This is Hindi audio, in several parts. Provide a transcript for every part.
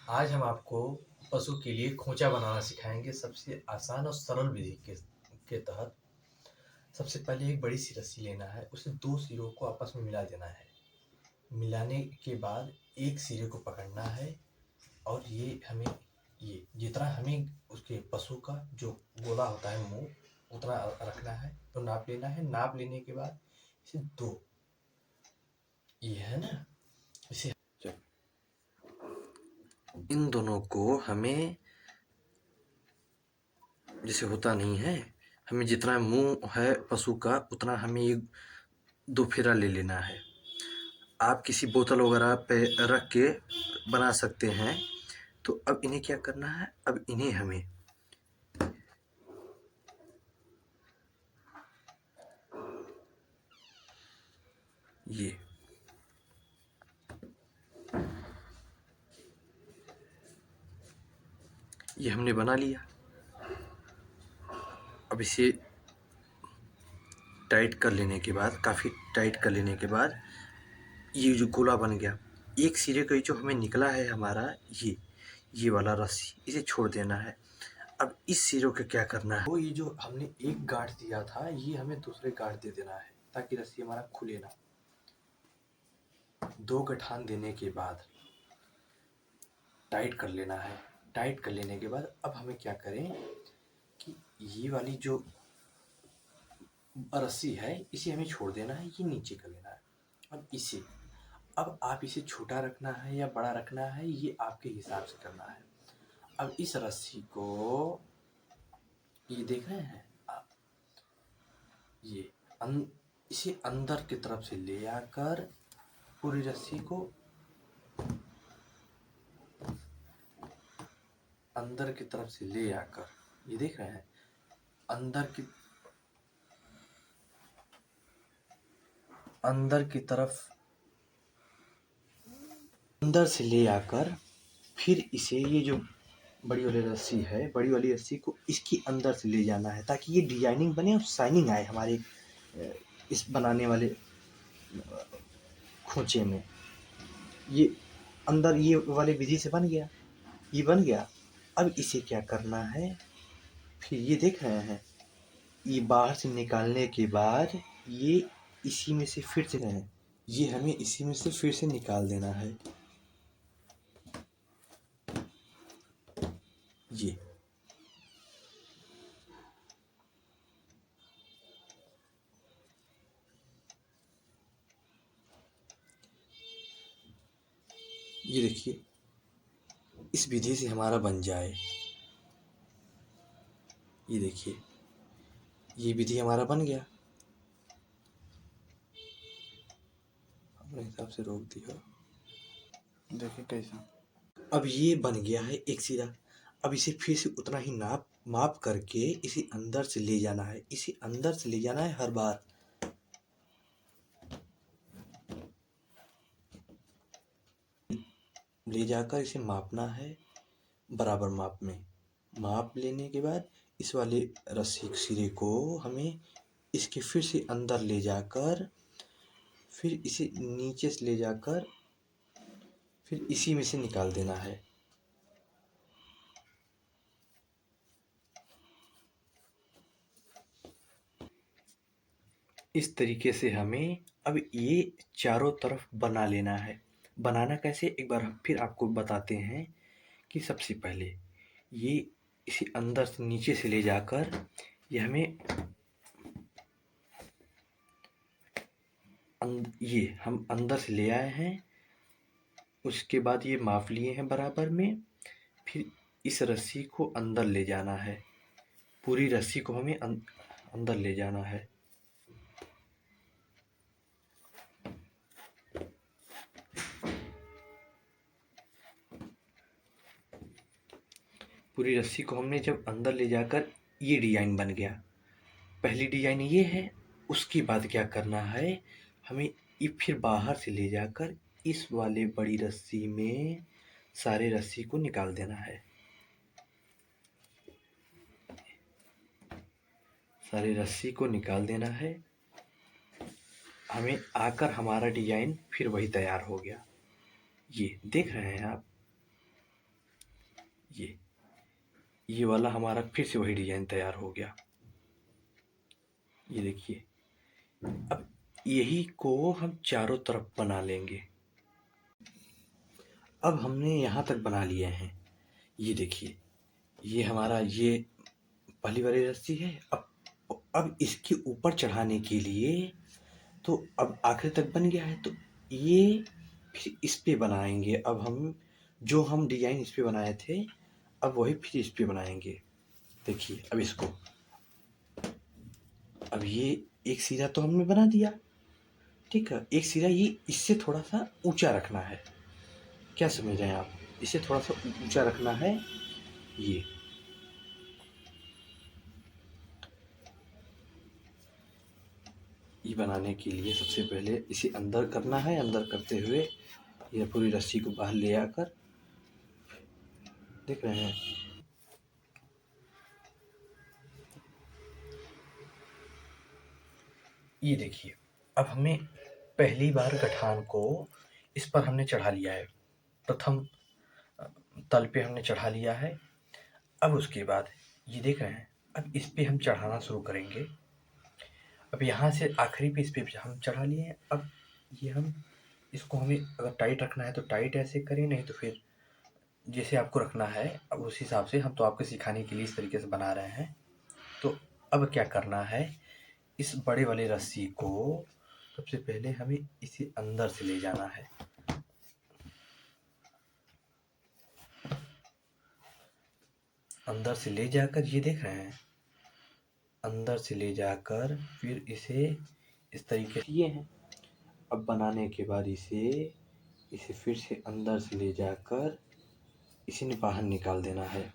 आज हम आपको पशु के लिए खोंचा बनाना सिखाएंगे सबसे आसान और सरल विधि के तहत। सबसे पहले एक बड़ी सी रस्सी लेना है, उसे दो सिरों को आपस में मिला देना है। मिलाने के बाद एक सिरे को पकड़ना है और ये जितना हमें उसके पशु का जो गोला होता है मुंह उतना रखना है, तो नाप लेना है। नाप लेने के बाद इसे दो, ये है ना, इसे इन दोनों को हमें, जैसे होता नहीं है, हमें जितना मुंह है पशु का उतना हमें ये दो फेरा ले लेना है। आप किसी बोतल वगैरह पे रख के बना सकते हैं। तो अब इन्हें क्या करना है, अब इन्हें हमें ये हमने बना लिया। अब इसे टाइट कर लेने के बाद, काफ़ी टाइट कर लेने के बाद ये जो गोला बन गया, एक सिरे का जो हमें निकला है हमारा ये वाला रस्सी, इसे छोड़ देना है। अब इस सिरों को क्या करना है, वो ये जो हमने एक गांठ दिया था ये हमें दूसरे गांठ दे देना है ताकि रस्सी हमारा खुले ना। दो गठान देने के बाद टाइट कर लेना है। टाइट कर लेने के बाद अब हमें क्या करें कि ये वाली जो रस्सी है इसे हमें छोड़ देना है, ये नीचे कर लेना है। अब आप इसे छोटा रखना है या बड़ा रखना है ये आपके हिसाब से करना है। अब इस रस्सी को, ये देख रहे हैं आप, ये इसे अंदर की तरफ से ले आकर पूरी रस्सी को अंदर की तरफ से ले आकर, ये देख रहे हैं, अंदर की तरफ अंदर से ले आकर फिर इसे, ये जो बड़ी वाली रस्सी है, बड़ी वाली रस्सी को इसकी अंदर से ले जाना है ताकि ये डिजाइनिंग बने और शाइनिंग आए हमारे इस बनाने वाले खोचे में। ये अंदर ये वाले विधि से बन गया, ये बन गया। अब इसे क्या करना है, फिर ये देख रहे हैं, ये बाहर से निकालने के बाद ये इसी में से फिर से है, ये हमें इसी में से फिर से निकाल देना है। ये देखिए, इस विधि से हमारा बन जाए, ये देखिए ये विधि हमारा बन गया। अपने हिसाब से रोक दिया, देखिए कैसा। अब ये बन गया है एक सिरा। अब इसे फिर से उतना ही माप करके इसे अंदर से ले जाना है, इसे अंदर से ले जाना है हर बार। ले जाकर इसे मापना है बराबर माप में। माप लेने के बाद इस वाले रस्सी सिरे को हमें इसके फिर से अंदर ले जाकर, फिर इसे नीचे से ले जाकर फिर इसी में से निकाल देना है। इस तरीके से हमें अब ये चारों तरफ बना लेना है। बनाना कैसे, एक बार फिर आपको बताते हैं कि सबसे पहले ये इसे अंदर से नीचे से ले जाकर ये हमें ये हम अंदर से ले आए हैं। उसके बाद ये माप लिए हैं बराबर में, फिर इस रस्सी को अंदर ले जाना है, पूरी रस्सी को हमें अंदर ले जाना है। पूरी रस्सी को हमने जब अंदर ले जाकर, ये डिजाइन बन गया। पहली डिजाइन ये है। उसके बाद क्या करना है, हमें ये फिर बाहर से ले जाकर इस वाले बड़ी रस्सी में सारे रस्सी को निकाल देना है। सारे रस्सी को निकाल देना है। हमें आकर हमारा डिजाइन फिर वही तैयार हो गया। ये देख रहे हैं आप, ये वाला हमारा फिर से वही डिजाइन तैयार हो गया। ये देखिए, अब यही को हम चारों तरफ बना लेंगे। अब हमने यहाँ तक बना लिए हैं। ये देखिए, ये हमारा ये पहली वाली रस्सी है। अब इसके ऊपर चढ़ाने के लिए तो अब आखिर तक बन गया है, तो ये फिर इस पे बनाएंगे। अब हम जो हम डिजाइन इस पे बनाए थे, अब वही फिर इस पे बनाएंगे। देखिए, अब इसको, अब ये एक सिरा तो हमने बना दिया, ठीक है। एक सिरा ये इससे थोड़ा सा ऊंचा रखना है, क्या समझ रहे हैं आप? इसे थोड़ा सा ऊंचा रखना है। ये बनाने के लिए सबसे पहले इसे अंदर करना है। अंदर करते हुए ये पूरी रस्सी को बाहर ले आकर, देख रहे हैं, ये देखिए, अब हमें पहली बार गठान को इस पर हमने चढ़ा लिया है। प्रथम तल पे हमने चढ़ा लिया है। अब उसके बाद ये देख रहे हैं, अब इस पे हम चढ़ाना शुरू करेंगे। अब यहाँ से आखिरी पे इस पे हम चढ़ा लिए हैं। अब ये हम इसको, हमें अगर टाइट रखना है तो टाइट ऐसे करें, नहीं तो फिर जैसे आपको रखना है। अब उस हिसाब से, हम तो आपको सिखाने के लिए इस तरीके से बना रहे हैं। तो अब क्या करना है, इस बड़े वाले रस्सी को सबसे पहले हमें इसे अंदर से ले जाना है। अंदर से ले जाकर, ये देख रहे हैं, अंदर से ले जाकर फिर इसे इस तरीके से ये है। अब बनाने के बाद इसे फिर से अंदर से ले जाकर इसे बाहर निकाल देना है।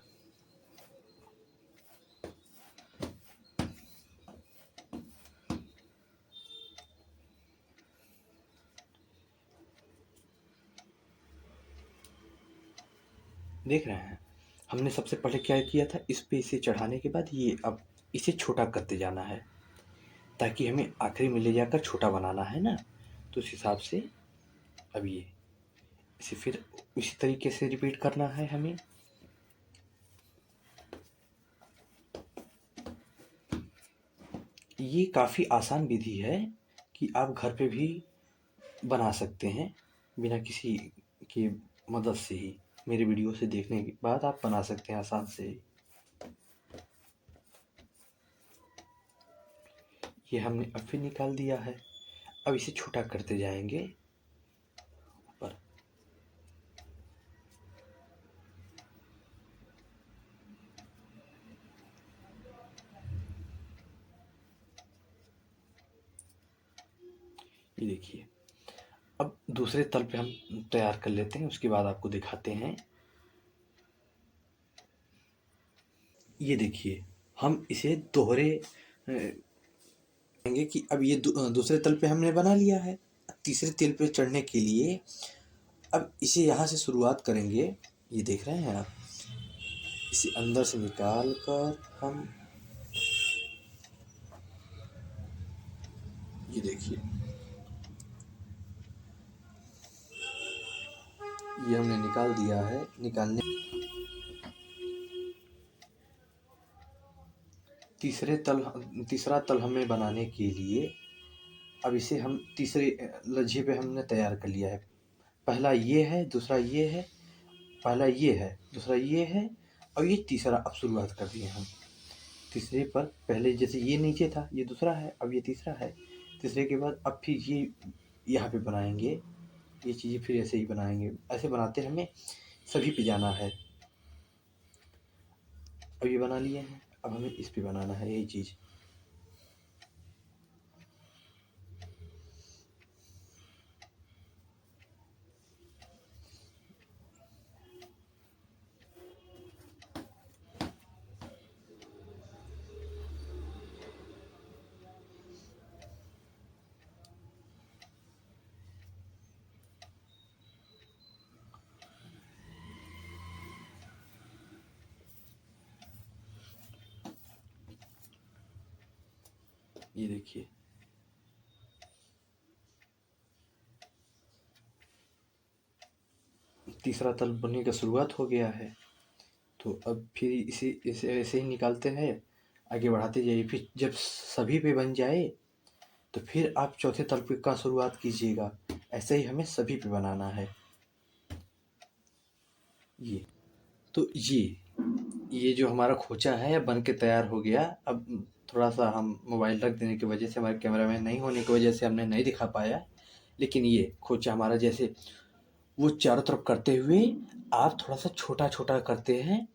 देख रहे हैं, हमने सबसे पहले क्या किया था, इस पे इसे चढ़ाने के बाद ये अब इसे छोटा करते जाना है, ताकि हमें आखिरी में ले जाकर छोटा बनाना है ना। तो उस हिसाब से अब ये इसे फिर उसी तरीके से रिपीट करना है हमें। ये काफ़ी आसान विधि है कि आप घर पे भी बना सकते हैं, बिना किसी की मदद से ही। मेरे वीडियो से देखने के बाद आप बना सकते हैं आसान से ही। ये हमने अब फिर निकाल दिया है। अब इसे छोटा करते जाएंगे ऊपर। ये देखिए, अब दूसरे तल पे हम तैयार कर लेते हैं, उसके बाद आपको दिखाते हैं। ये देखिए, हम इसे दोहरे कहेंगे कि अब ये दूसरे तल पे हमने बना लिया है। तीसरे तल पे चढ़ने के लिए अब इसे यहाँ से शुरुआत करेंगे। ये देख रहे हैं आप, इसे अंदर से निकाल कर हम, ये देखिए, ये हमने निकाल दिया है। निकालने तीसरा तल हमें बनाने के लिए अब इसे हम तीसरे लज्जे पे हमने तैयार कर लिया है। पहला ये है, दूसरा ये है, पहला ये है, दूसरा ये है, और ये तीसरा अब शुरुआत कर दिए हम तीसरे पर। पहले जैसे ये नीचे था, ये दूसरा है, अब ये तीसरा है। तीसरे के बाद अब फिर ये यहाँ पे बनाएंगे, ये चीज़ें फिर ऐसे ही बनाएंगे। ऐसे बनाते हमें सभी पे जाना है। अब ये बना लिए हैं, अब हमें इस पे बनाना है यही चीज़। ये देखिए, तीसरा तल बनने का शुरुआत हो गया है। तो अब फिर इसे इसे ऐसे ही निकालते हैं, आगे बढ़ाते जाइए। फिर जब सभी पे बन जाए तो फिर आप चौथे तल पे का शुरुआत कीजिएगा। ऐसे ही हमें सभी पे बनाना है। ये तो ये जो हमारा खोचा है बन के तैयार हो गया। अब थोड़ा सा हम मोबाइल रख देने की वजह से, हमारे कैमरा मैन नहीं होने की वजह से हमने नहीं दिखा पाया, लेकिन ये खोचा हमारा जैसे वो चारों तरफ करते हुए आप थोड़ा सा छोटा छोटा करते हैं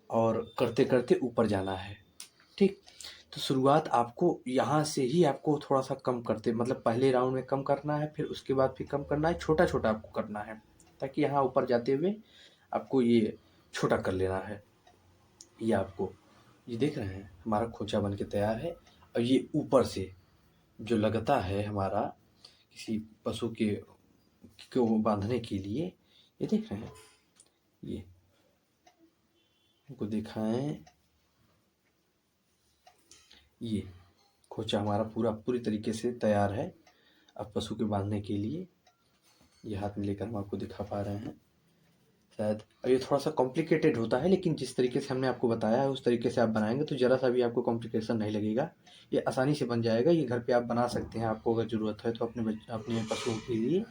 और करते करते ऊपर जाना है। ठीक, तो शुरुआत आपको यहाँ से ही आपको थोड़ा सा कम करते, मतलब पहले राउंड में कम करना है, फिर उसके बाद फिर कम करना है, छोटा छोटा आपको करना है, ताकि यहाँ ऊपर जाते हुए आपको ये छोटा कर लेना है। ये आपको, ये देख रहे हैं हमारा खोचा बन के तैयार है। और ये ऊपर से जो लगता है हमारा किसी पशु के को बांधने के लिए, ये देख रहे हैं, ये को दिखाएं, ये खोचा हमारा पूरी तरीके से तैयार है अब पशु के बांधने के लिए। ये हाथ में लेकर हम आपको दिखा पा रहे हैं शायद। और ये थोड़ा सा कॉम्प्लिकेटेड होता है, लेकिन जिस तरीके से हमने आपको बताया है उस तरीके से आप बनाएंगे तो ज़रा सा भी आपको कॉम्प्लिकेशन नहीं लगेगा। ये आसानी से बन जाएगा। ये घर पे आप बना सकते हैं, आपको अगर ज़रूरत है तो अपने पशुओं के लिए